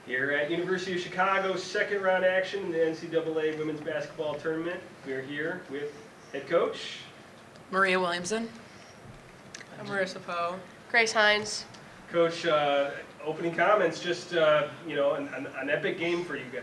Here at University of Chicago's second round action in the NCAA women's basketball tournament, we're here with head coach Maria Williamson. I'm Marissa Poe. Grace Hines. Coach, opening comments, just, an epic game for you guys.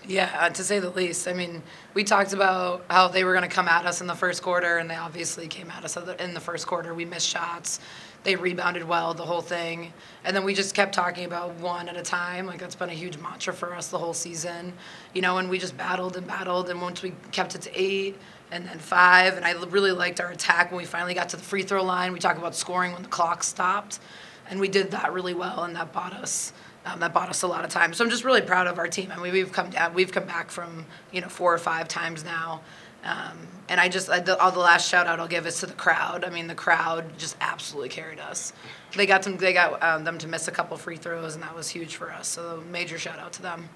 Yeah, to say the least. I mean, we talked about how they were going to come at us in the first quarter, and they obviously came at us in the first quarter. We missed shots. They rebounded well, the whole thing. And then we just kept talking about one at a time. Like, that's been a huge mantra for us the whole season. And we just battled, and once we kept it to 8 and then 5, and I really liked our attack when we finally got to the free throw line. We talk about scoring when the clock stopped, and we did that really well, and that bought us a lot of time. So I'm just really proud of our team. I mean, we've come back from 4 or 5 times now. And the last shout out I'll give is to the crowd. I mean, the crowd just absolutely carried us. They got them to miss a couple free throws, and that was huge for us. So major shout out to them.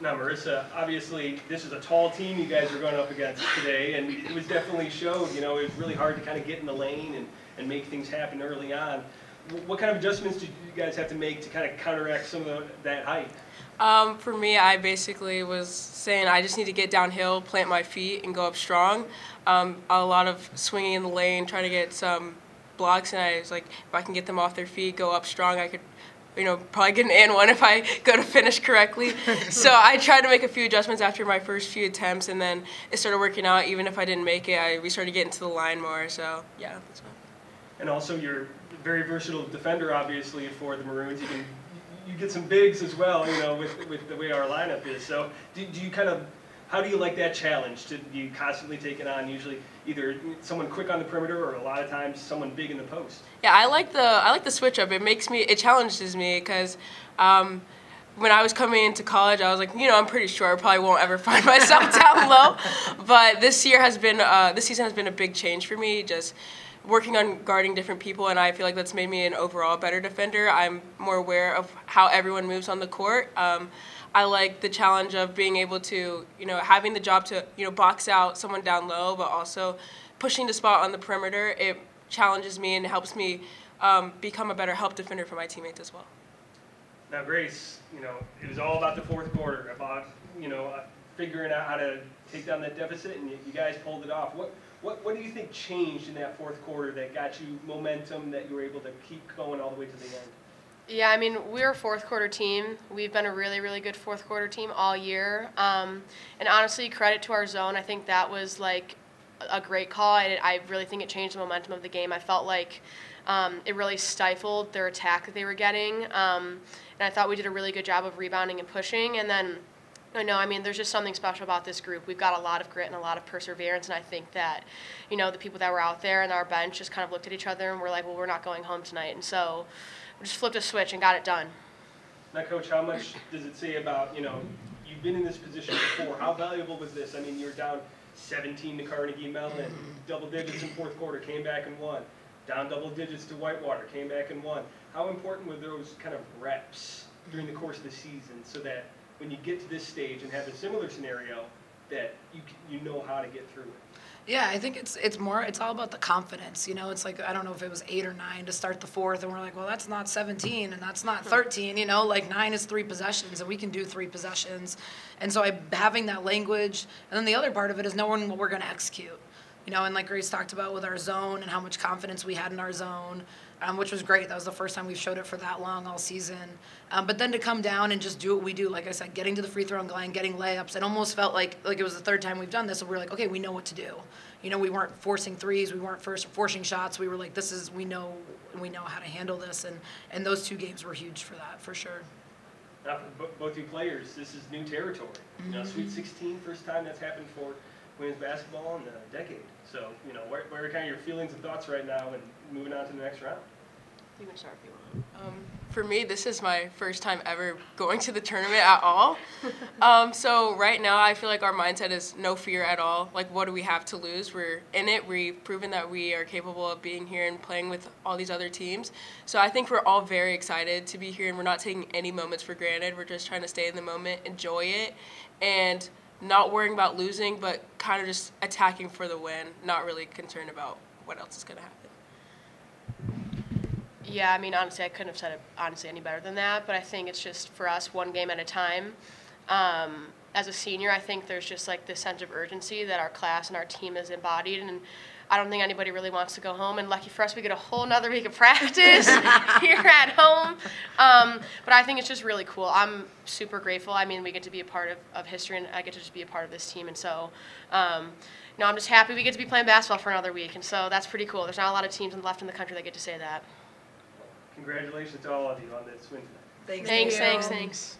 Now, Marissa, obviously this is a tall team you guys are going up against today, and it was definitely showed. It was really hard to kind of get in the lane and make things happen early on. What kind of adjustments did you guys have to make to kind of counteract some of that height? For me, I basically was saying I just need to get downhill, plant my feet, and go up strong. A lot of swinging in the lane, trying to get some blocks, and I was like, if I can get them off their feet, go up strong, I could, probably get an and one if I go to finish correctly. So I tried to make a few adjustments after my first few attempts, and then it started working out. Even if I didn't make it, we started getting to the line more. So yeah, that's fine. And also, you're a very versatile defender, obviously, for the Maroons. You get some bigs as well, with the way our lineup is. So do you how do you like that challenge? Do you constantly take it on, usually either someone quick on the perimeter or a lot of times someone big in the post? Yeah, I like the switch up. It challenges me because when I was coming into college, I was like, I'm pretty sure I probably won't ever find myself down low. But this season has been a big change for me, just working on guarding different people, and I feel like that's made me an overall better defender. I'm more aware of how everyone moves on the court. I like the challenge of being able to, having the job to, box out someone down low, but also pushing the spot on the perimeter. It challenges me and helps me become a better help defender for my teammates as well. Now, Grace, it was all about the fourth quarter, about, figuring out how to take down that deficit, and you guys pulled it off. What do you think changed in that fourth quarter that got you momentum, that you were able to keep going all the way to the end? Yeah, I mean, we're a fourth quarter team. We've been a really, really good fourth quarter team all year. And honestly, credit to our zone. I think that was like a great call. I really think it changed the momentum of the game. I felt like it really stifled their attack that they were getting. And I thought we did a really good job of rebounding and pushing. And then, there's just something special about this group. We've got a lot of grit and a lot of perseverance, and I think that, the people that were out there and our bench just kind of looked at each other and were like, well, we're not going home tonight. And so we just flipped a switch and got it done. Now, Coach, how much does it say about, you've been in this position before. How valuable was this? I mean, you were down 17 to Carnegie Mellon, double digits in fourth quarter, came back and won. Down double digits to Whitewater, came back and won. How important were those kind of reps during the course of the season so that when you get to this stage and have a similar scenario, that you know how to get through it? Yeah, I think it's all about the confidence. It's like, I don't know if it was 8 or 9 to start the fourth, and we're like, well, that's not 17 and that's not 13. Like 9 is 3 possessions, and we can do 3 possessions. And so having that language, and then the other part of it is knowing what we're going to execute. And like Grace talked about with our zone and how much confidence we had in our zone, which was great. That was the first time we've showed it for that long all season. But then to come down and just do what we do, like I said, getting to the free throw line, getting layups, it almost felt like it was the third time we've done this. So we were like, okay, we know what to do. We weren't forcing threes, we weren't forcing shots. We were like, we know how to handle this, and those 2 games were huge for that, for sure. Now, for both you players, this is new territory. Sweet 16, first time that's happened for women's basketball in a decade. So, what are kind of your feelings and thoughts right now and moving on to the next round? You can start if you want. For me, this is my first time ever going to the tournament at all. So right now, I feel like our mindset is no fear at all. Like, what do we have to lose? We're in it. We've proven that we are capable of being here and playing with all these other teams. So I think we're all very excited to be here, and we're not taking any moments for granted. We're just trying to stay in the moment, enjoy it, and not worrying about losing, but kind of just attacking for the win, not really concerned about what else is going to happen. Yeah, I mean, honestly, I couldn't have said it any better than that, but I think it's just for us one game at a time. As a senior, I think there's just like this sense of urgency that our class and our team has embodied, and I don't think anybody really wants to go home. And lucky for us, we get a whole nother week of practice here at home. But I think it's just really cool. I'm super grateful. I mean, we get to be a part of history, and I get to just be a part of this team. And so, I'm just happy we get to be playing basketball for another week. And so that's pretty cool. There's not a lot of teams left in the country that get to say that. Congratulations to all of you on this win tonight. Thanks. Thanks.